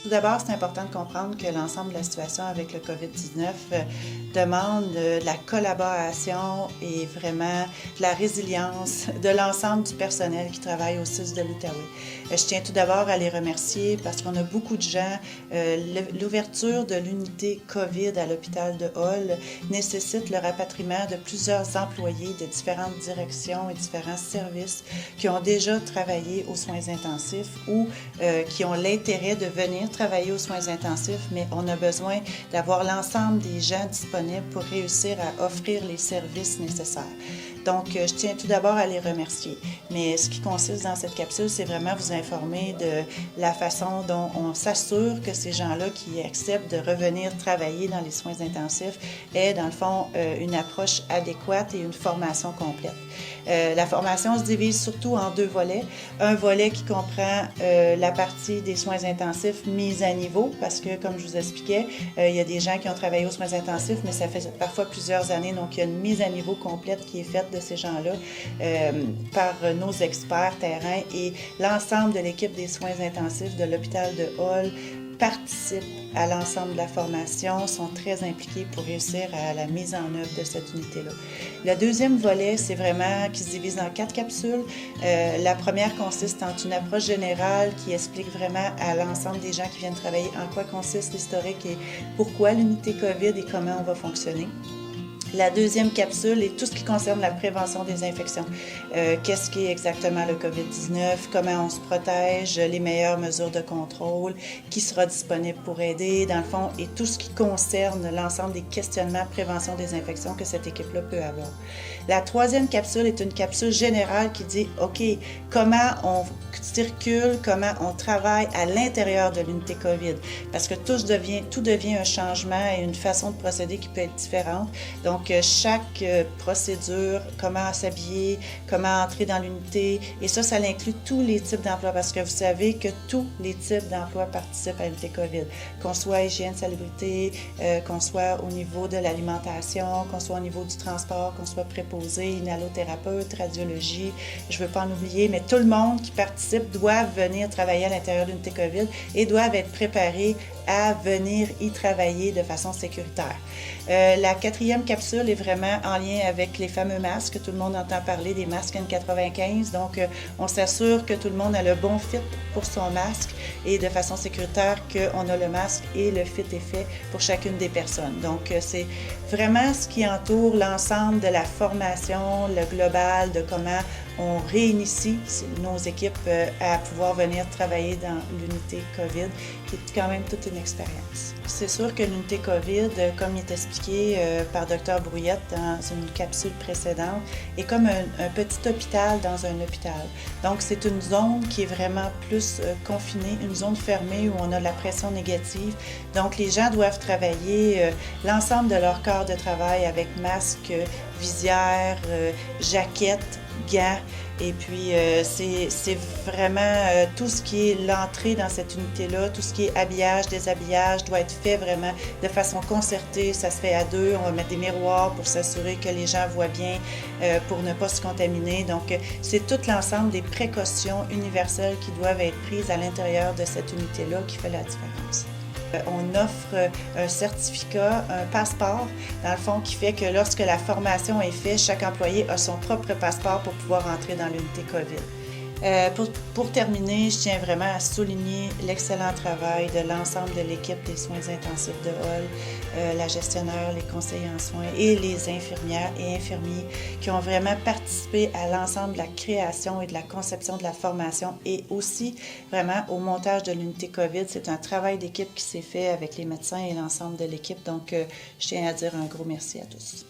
Tout d'abord, c'est important de comprendre que l'ensemble de la situation avec le COVID-19 demande de la collaboration et vraiment de la résilience de l'ensemble du personnel qui travaille au CIUS de l'Outaouais. Je tiens tout d'abord à les remercier parce qu'on a beaucoup de gens. L'ouverture de l'unité COVID à l'hôpital de Hull nécessite le rapatriement de plusieurs employés de différentes directions et différents services qui ont déjà travaillé aux soins intensifs ou qui ont l'intérêt de venir travailler aux soins intensifs, mais on a besoin d'avoir l'ensemble des gens disponibles pour réussir à offrir les services nécessaires. Donc, je tiens tout d'abord à les remercier. Mais ce qui consiste dans cette capsule, c'est vraiment vous informer de la façon dont on s'assure que ces gens-là qui acceptent de revenir travailler dans les soins intensifs aient, dans le fond, une approche adéquate et une formation complète. La formation se divise surtout en deux volets. Un volet qui comprend la partie des soins intensifs mise à niveau, parce que, comme je vous expliquais, il y a des gens qui ont travaillé aux soins intensifs, mais ça fait parfois plusieurs années, donc il y a une mise à niveau complète qui est faite de ces gens-là par nos experts terrain, et l'ensemble de l'équipe des soins intensifs de l'hôpital de Hull participent à l'ensemble de la formation, sont très impliqués pour réussir à la mise en œuvre de cette unité-là. Le deuxième volet, c'est vraiment qui se divise en 4 capsules. La première consiste en une approche générale qui explique vraiment à l'ensemble des gens qui viennent travailler en quoi consiste l'historique et pourquoi l'unité COVID et comment on va fonctionner. La deuxième capsule est tout ce qui concerne la prévention des infections. Qu'est-ce qu'est exactement le COVID-19, comment on se protège, les meilleures mesures de contrôle, qui sera disponible pour aider, dans le fond, et tout ce qui concerne l'ensemble des questionnements prévention des infections que cette équipe-là peut avoir. La troisième capsule est une capsule générale qui dit, OK, comment on circule, comment on travaille à l'intérieur de l'unité COVID, parce que tout devient un changement et une façon de procéder qui peut être différente. Donc, chaque procédure, comment s'habiller, comment entrer dans l'unité, et ça inclut tous les types d'emplois, parce que vous savez que tous les types d'emplois participent à l'unité COVID, qu'on soit hygiène, salubrité, qu'on soit au niveau de l'alimentation, qu'on soit au niveau du transport, qu'on soit préposé, inhalothérapeute, radiologie, je ne veux pas en oublier, mais tout le monde qui participe doit venir travailler à l'intérieur de l'unité COVID et doivent être préparés à venir y travailler de façon sécuritaire. La quatrième capsule est vraiment en lien avec les fameux masques. Tout le monde entend parler des masques N95. Donc, on s'assure que tout le monde a le bon fit pour son masque et de façon sécuritaire qu'on a le masque et le fit est fait pour chacune des personnes. Donc, c'est vraiment ce qui entoure l'ensemble de la formation, le global, de comment on réinitie nos équipes à pouvoir venir travailler dans l'unité COVID, qui est quand même toute une expérience. C'est sûr que l'unité COVID, comme il est expliqué par Dr Brouillette dans une capsule précédente, est comme un petit hôpital dans un hôpital. Donc, c'est une zone qui est vraiment plus confinée, une zone fermée où on a de la pression négative. Donc, les gens doivent travailler l'ensemble de leur corps de travail avec masque, visière, jaquette, gants, et puis c'est vraiment tout ce qui est l'entrée dans cette unité-là, tout ce qui est habillage, déshabillage doit être fait vraiment de façon concertée, ça se fait à deux, on va mettre des miroirs pour s'assurer que les gens voient bien, pour ne pas se contaminer. Donc c'est tout l'ensemble des précautions universelles qui doivent être prises à l'intérieur de cette unité-là qui fait la différence. On offre un certificat, un passeport, dans le fond, qui fait que lorsque la formation est faite, chaque employé a son propre passeport pour pouvoir entrer dans l'unité COVID. Pour terminer, je tiens vraiment à souligner l'excellent travail de l'ensemble de l'équipe des soins intensifs de Hull, la gestionnaire, les conseillers en soins et les infirmières et infirmiers qui ont vraiment participé à l'ensemble de la création et de la conception de la formation et aussi vraiment au montage de l'unité COVID. C'est un travail d'équipe qui s'est fait avec les médecins et l'ensemble de l'équipe. Donc, je tiens à dire un gros merci à tous.